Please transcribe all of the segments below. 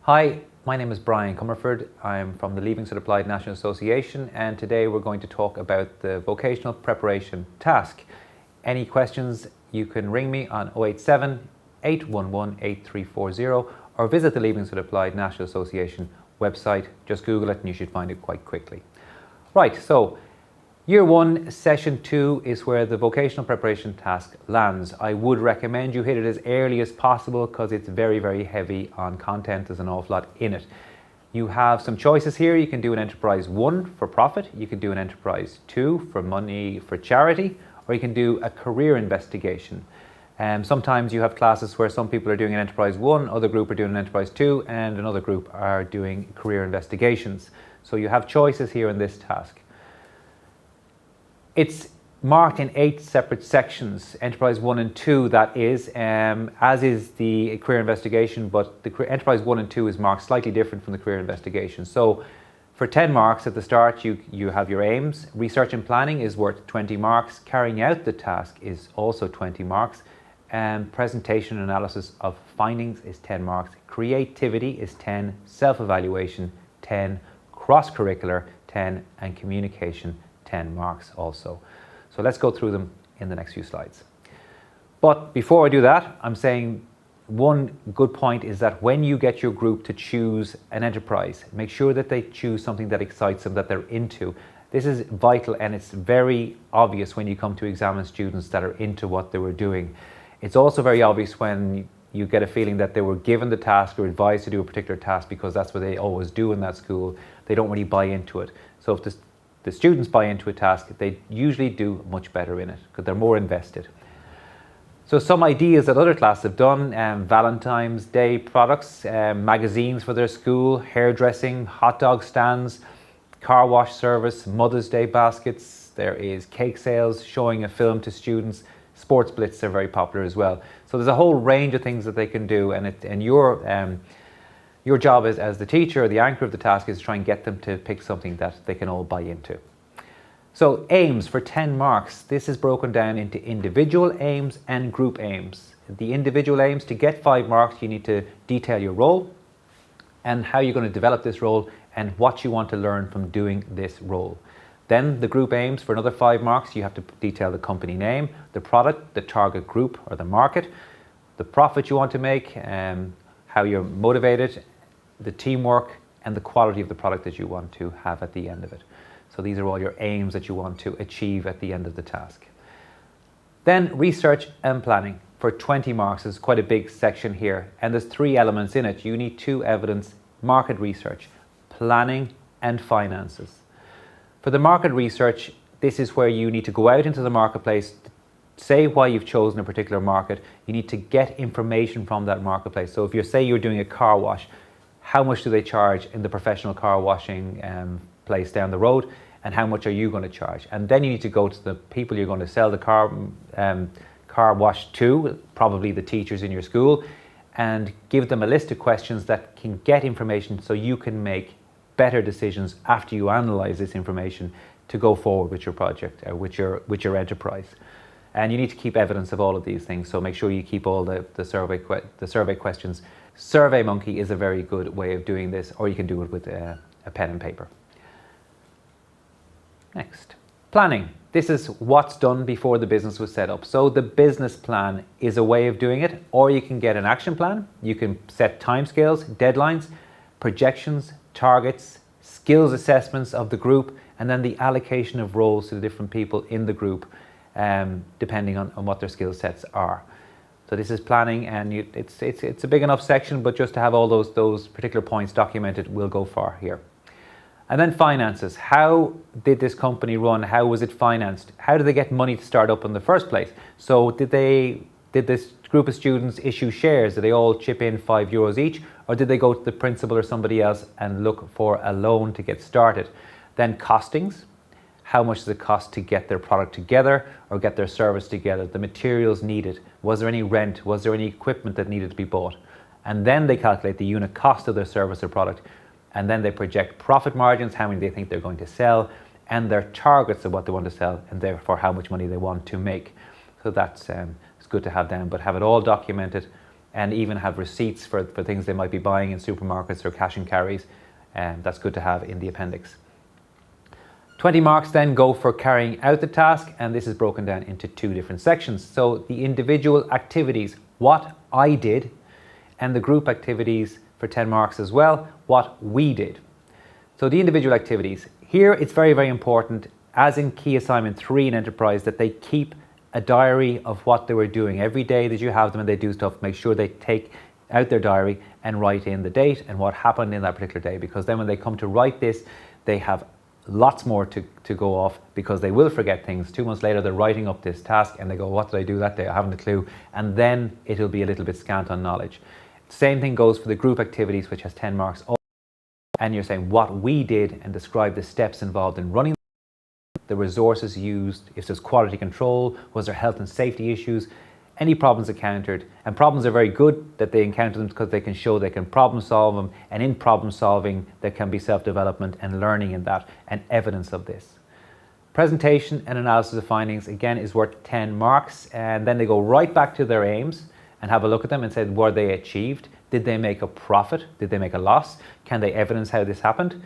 Hi, my name is Brian Comerford. I'm from the Leaving Cert Applied National Association, and today we're going to talk about the vocational preparation task. Any questions, you can ring me on 087 811 8340 or visit the Leaving Cert Applied National Association website. Just Google it and you should find it quite quickly. Right, so Year 1, Session 2 is where the vocational preparation task lands. I would recommend you hit it as early as possible because it's very, very heavy on content. There's an awful lot in it. You have some choices here. You can do an Enterprise 1 for profit. You can do an Enterprise 2 for money for charity, or you can do a career investigation. Sometimes you have classes where some people are doing an Enterprise 1, other group are doing an Enterprise 2, and another group are doing career investigations. So you have choices here in this task. It's marked in 8 separate sections, Enterprise 1 and 2 that is, as is the career investigation, but the Enterprise 1 and 2 is marked slightly different from the career investigation. So for 10 marks at the start, you have your aims. Research and planning is worth 20 marks. Carrying out the task is also 20 marks. Presentation and analysis of findings is 10 marks. Creativity is 10. Self-evaluation, 10. Cross-curricular, 10. And communication, 10 marks also. So let's go through them in the next few slides. But before I do that, I'm saying one good point is that when you get your group to choose an enterprise, make sure that they choose something that excites them, that they're into. This is vital, and it's very obvious when you come to examine students that are into what they were doing. It's also very obvious when you get a feeling that they were given the task or advised to do a particular task because that's what they always do in that school. They don't really buy into it. So if the students buy into a task, they usually do much better in it because they're more invested. So some ideas that other classes have done, Valentine's Day products, magazines for their school, hairdressing, hot dog stands, car wash service, Mother's Day baskets. There is cake sales, showing a film to students. Sports blitz are very popular as well. So there's a whole range of things that they can do, and your job as the teacher or the anchor of the task is to try and get them to pick something that they can all buy into. So aims for 10 marks. This is broken down into individual aims and group aims. The individual aims, to get 5 marks, you need to detail your role and how you're going to develop this role and what you want to learn from doing this role. Then the group aims for another 5 marks, you have to detail the company name, the product, the target group or the market, the profit you want to make, how you're motivated, the teamwork, and the quality of the product that you want to have at the end of it. So these are all your aims that you want to achieve at the end of the task. Then research and planning for 20 marks is quite a big section here, and there's 3 elements in it. You need 2 evidence: market research, planning, and finances. For the market research, this is where you need to go out into the marketplace, say why you've chosen a particular market. You need to get information from that marketplace. So if you're doing a car wash, how much do they charge in the professional car washing place down the road, and how much are you going to charge? And then you need to go to the people you're going to sell the car wash to, probably the teachers in your school, and give them a list of questions that can get information so you can make better decisions after you analyze this information to go forward with your project or with your enterprise. And you need to keep evidence of all of these things, so make sure you keep all the survey questions. SurveyMonkey is a very good way of doing this, or you can do it with a pen and paper. Next, planning. This is what's done before the business was set up. So the business plan is a way of doing it, or you can get an action plan. You can set timescales, deadlines, projections, targets, skills assessments of the group, and then the allocation of roles to the different people in the group, depending on what their skill sets are. So this is planning, and it's a big enough section, but just to have all those particular points documented will go far here. And then finances. How did this company run? How was it financed? How did they get money to start up in the first place? So did this group of students issue shares? Did they all chip in €5 each? Or did they go to the principal or somebody else and look for a loan to get started? Then costings. How much does it cost to get their product together or get their service together? The materials needed. Was there any rent? Was there any equipment that needed to be bought? And then they calculate the unit cost of their service or product. And then they project profit margins, how many they think they're going to sell, and their targets of what they want to sell, and therefore how much money they want to make. So that's it's good to have down, but have it all documented and even have receipts for things they might be buying in supermarkets or cash and carries. That's good to have in the appendix. 20 marks then go for carrying out the task, and this is broken down into 2 different sections. So the individual activities, what I did, and the group activities for 10 marks as well, what we did. So the individual activities, here it's very, very important, as in key assignment 3 in enterprise, that they keep a diary of what they were doing. Every day that you have them and they do stuff, make sure they take out their diary and write in the date and what happened in that particular day, because then when they come to write this, they have lots more to go off, because they will forget things. 2 months later, they're writing up this task and they go, what did I do that day? I haven't a clue. And then it'll be a little bit scant on knowledge. Same thing goes for the group activities, which has 10 marks. And you're saying what we did and describe the steps involved in running, the resources used, if there's quality control, was there health and safety issues, any problems encountered. And problems are very good that they encounter them, because they can show they can problem solve them, and in problem solving there can be self-development and learning in that, and evidence of this. Presentation and analysis of findings, again, is worth 10 marks, and then they go right back to their aims and have a look at them and say, were they achieved? Did they make a profit? Did they make a loss? Can they evidence how this happened?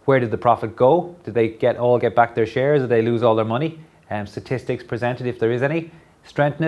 Where did the profit go? Did they all get back their shares? Did they lose all their money? Statistics presented, if there is any. Strengths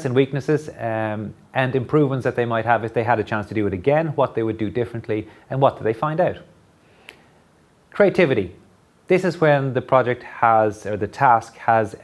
and weaknesses, and improvements that they might have if they had a chance to do it again, what they would do differently, and what did they find out. Creativity. This is when the project has, or the task has,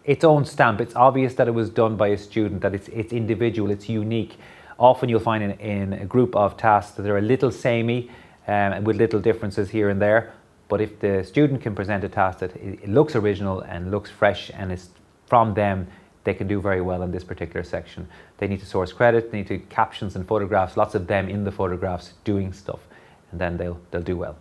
its own stamp. It's obvious that it was done by a student, that it's individual, it's unique. Often you'll find in a group of tasks that they're a little samey, with little differences here and there. But if the student can present a task that it looks original and looks fresh and is from them, they can do very well in this particular section. They need to source credit, they need to captions and photographs, lots of them in the photographs doing stuff, and then they'll do well.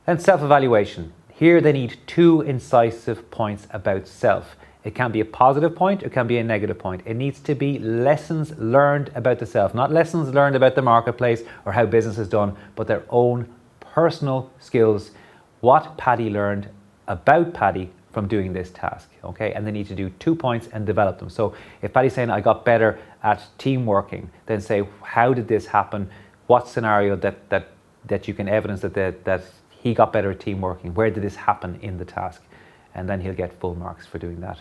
And self-evaluation. Here they need 2 incisive points about self. It can be a positive point, it can be a negative point. It needs to be lessons learned about the self, not lessons learned about the marketplace or how business is done, but their own personal skills, what Paddy learned about Paddy from doing this task, okay? And they need to do 2 points and develop them. So if Paddy's saying, I got better at team working, then say, how did this happen? What scenario that you can evidence that he got better at team working? Where did this happen in the task? And then he'll get full marks for doing that.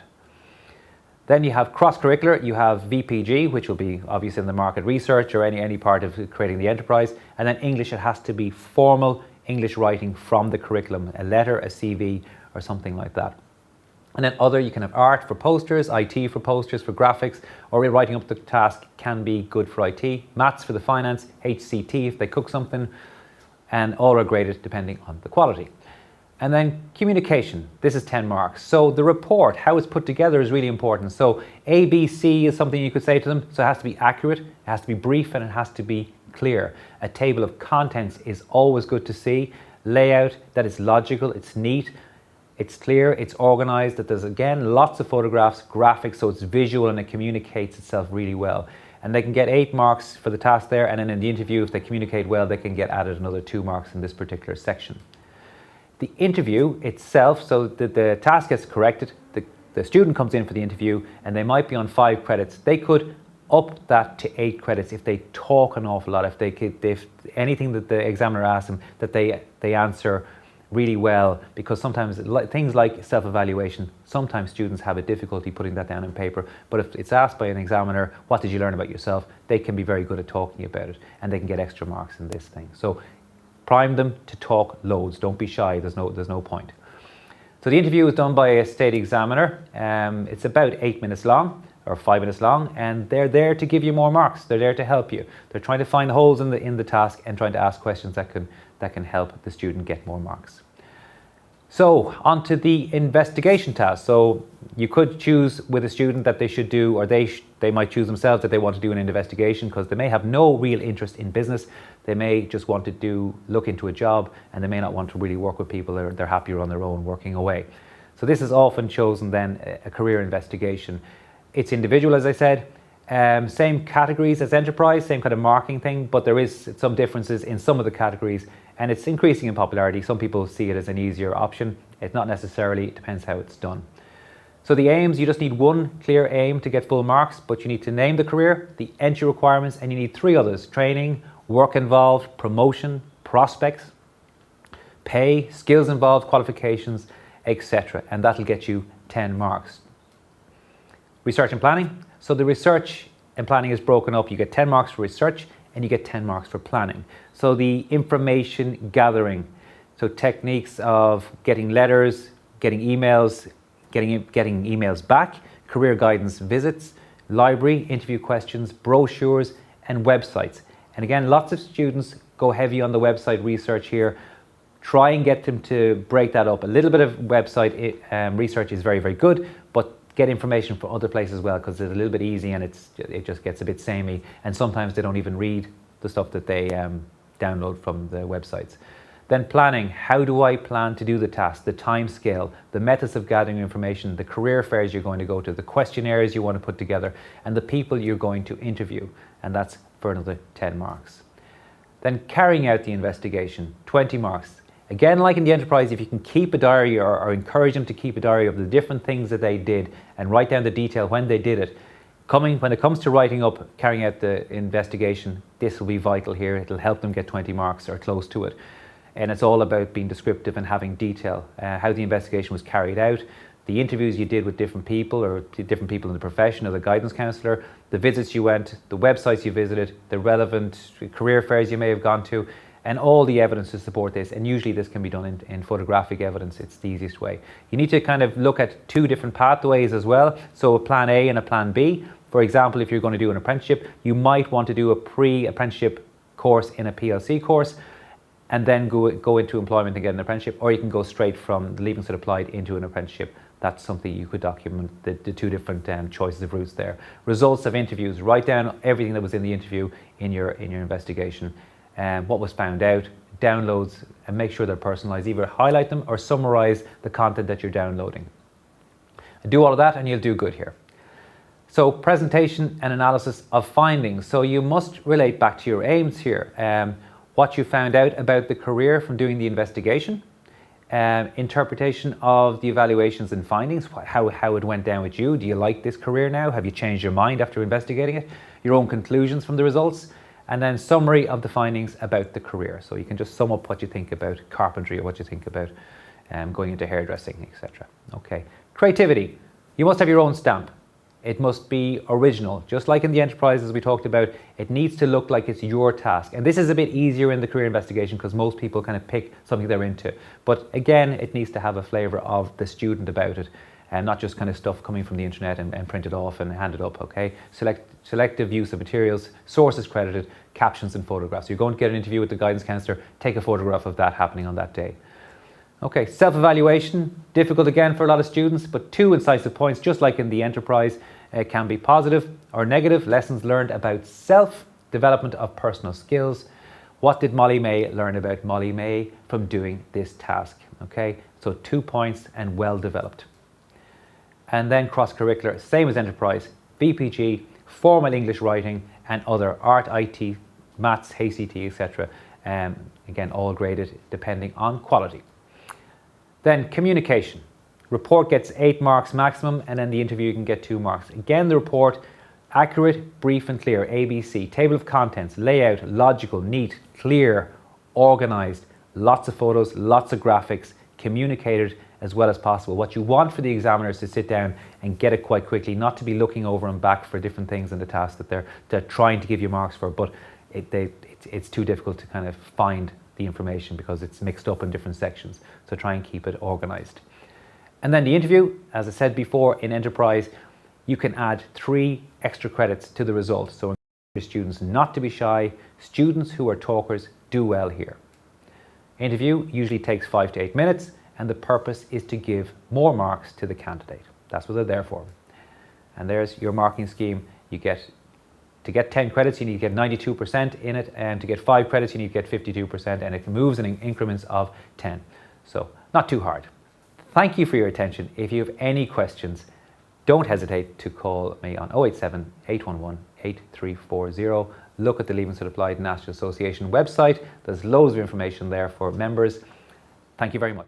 Then you have cross-curricular, you have VPG, which will be obviously in the market research or any part of creating the enterprise. And then English, it has to be formal English writing from the curriculum, a letter, a CV, or something like that. And then other, you can have art for posters, IT for posters, for graphics, or writing up the task can be good for IT. Maths for the finance, HCT if they cook something, and all are graded depending on the quality. And then communication, this is 10 marks. So the report, how it's put together is really important. So ABC is something you could say to them. So it has to be accurate, it has to be brief, and it has to be clear. A table of contents is always good to see. Layout, that is logical, it's neat, it's clear, it's organized, that there's again lots of photographs, graphics, so it's visual and it communicates itself really well. And they can get 8 marks for the task there, and then in the interview, if they communicate well, they can get added another 2 marks in this particular section. The interview itself, so the task gets corrected, the student comes in for the interview, and they might be on 5 credits. They could up that to 8 credits if they talk an awful lot, if anything that the examiner asks them, that they answer really well, because sometimes things like self-evaluation, sometimes students have a difficulty putting that down on paper, but if it's asked by an examiner, what did you learn about yourself, they can be very good at talking about it, and they can get extra marks in this thing. So prime them to talk loads. Don't be shy. There's no point. So the interview is done by a state examiner. It's about 8 minutes long or 5 minutes long, and they're there to give you more marks. They're there to help you. They're trying to find holes in the task and trying to ask questions that can help the student get more marks. So on to the investigation task. So you could choose with a student that they should do, or they might choose themselves that they want to do an investigation, because they may have no real interest in business. They may just want to look into a job, and they may not want to really work with people. They're happier on their own working away. So this is often chosen then a career investigation. It's individual, as I said. Same categories as enterprise, same kind of marking thing, but there is some differences in some of the categories, and it's increasing in popularity. Some people see it as an easier option. It's not necessarily, it depends how it's done. So the aims, you just need one clear aim to get full marks, but you need to name the career, the entry requirements, and you need 3 others: training, work involved, promotion, prospects, pay, skills involved, qualifications, etc. And that'll get you 10 marks. Research and planning. So the research and planning is broken up. You get 10 marks for research and you get 10 marks for planning. So the information gathering, so techniques of getting letters, getting emails, getting emails back, career guidance visits, library, interview questions, brochures, and websites. And again, lots of students go heavy on the website research here. Try and get them to break that up. A little bit of website research is very, very good, but get information from other places as well, because it's a little bit easy and it just gets a bit samey, and sometimes they don't even read the stuff that they download from the websites. Then planning. How do I plan to do the task? The time scale, the methods of gathering information, the career fairs you're going to go to, the questionnaires you want to put together, and the people you're going to interview. And that's for another 10 marks. Then carrying out the investigation, 20 marks. Again, like in the enterprise, if you can keep a diary or encourage them to keep a diary of the different things that they did and write down the detail when they did it, when it comes to writing up, carrying out the investigation, this will be vital here. It'll help them get 20 marks or close to it. And it's all about being descriptive and having detail, how the investigation was carried out, the interviews you did with different people or different people in the profession, or the guidance counsellor, the visits you went, the websites you visited, the relevant career fairs you may have gone to, and all the evidence to support this. And usually this can be done in photographic evidence. It's the easiest way. You need to kind of look at 2 different pathways as well. So a plan A and a plan B. For example, if you're going to do an apprenticeship, you might want to do a pre-apprenticeship course in a PLC course, and then go into employment and get an apprenticeship, or you can go straight from the Leaving Cert Applied into an apprenticeship. That's something you could document, the 2 different choices of routes there. Results of interviews. Write down everything that was in the interview in your investigation, and what was found out, downloads, and make sure they're personalized. Either highlight them or summarize the content that you're downloading. And do all of that and you'll do good here. So presentation and analysis of findings. So you must relate back to your aims here. What you found out about the career from doing the investigation, interpretation of the evaluations and findings, how it went down with you. Do you like this career now? Have you changed your mind after investigating it? Your own conclusions from the results, and then summary of the findings about the career. So you can just sum up what you think about carpentry or what you think about going into hairdressing, etc. Okay. Creativity. You must have your own stamp. It must be original. Just like in the enterprise, as we talked about, it needs to look like it's your task. And this is a bit easier in the career investigation because most people kind of pick something they're into. But again, it needs to have a flavour of the student about it, and not just kind of stuff coming from the internet and printed off and handed up, okay? Selective use of materials, sources credited, captions and photographs. So you're going to get an interview with the guidance counsellor, take a photograph of that happening on that day. Okay, self-evaluation, difficult again for a lot of students, but 2 incisive points, just like in the enterprise. It can be positive or negative. Lessons learned about self, development of personal skills. What did Molly May learn about Molly May from doing this task? Okay, so 2 points and well developed. And then cross-curricular, same as enterprise, VPG, formal English writing, and other art, IT, maths, HCT, etc. Again, all graded depending on quality. Then communication. Report gets 8 marks maximum, and then the interview you can get 2 marks. Again, the report, accurate, brief and clear, ABC, table of contents, layout, logical, neat, clear, organized, lots of photos, lots of graphics, communicated as well as possible. What you want for the examiners to sit down and get it quite quickly, not to be looking over and back for different things in the task that they're trying to give you marks for, but it's too difficult to kind of find the information because it's mixed up in different sections. So try and keep it organized. And then the interview, as I said before, in enterprise, you can add 3 extra credits to the result. So encourage students not to be shy. Students who are talkers do well here. Interview usually takes 5 to 8 minutes, and the purpose is to give more marks to the candidate. That's what they're there for. And there's your marking scheme. To get 10 credits, you need to get 92% in it, and to get 5 credits, you need to get 52%, and it moves in increments of 10. So not too hard. Thank you for your attention. If you have any questions, don't hesitate to call me on 087 811 8340. Look at the Leaving Cert Applied National Association website. There's loads of information there for members. Thank you very much.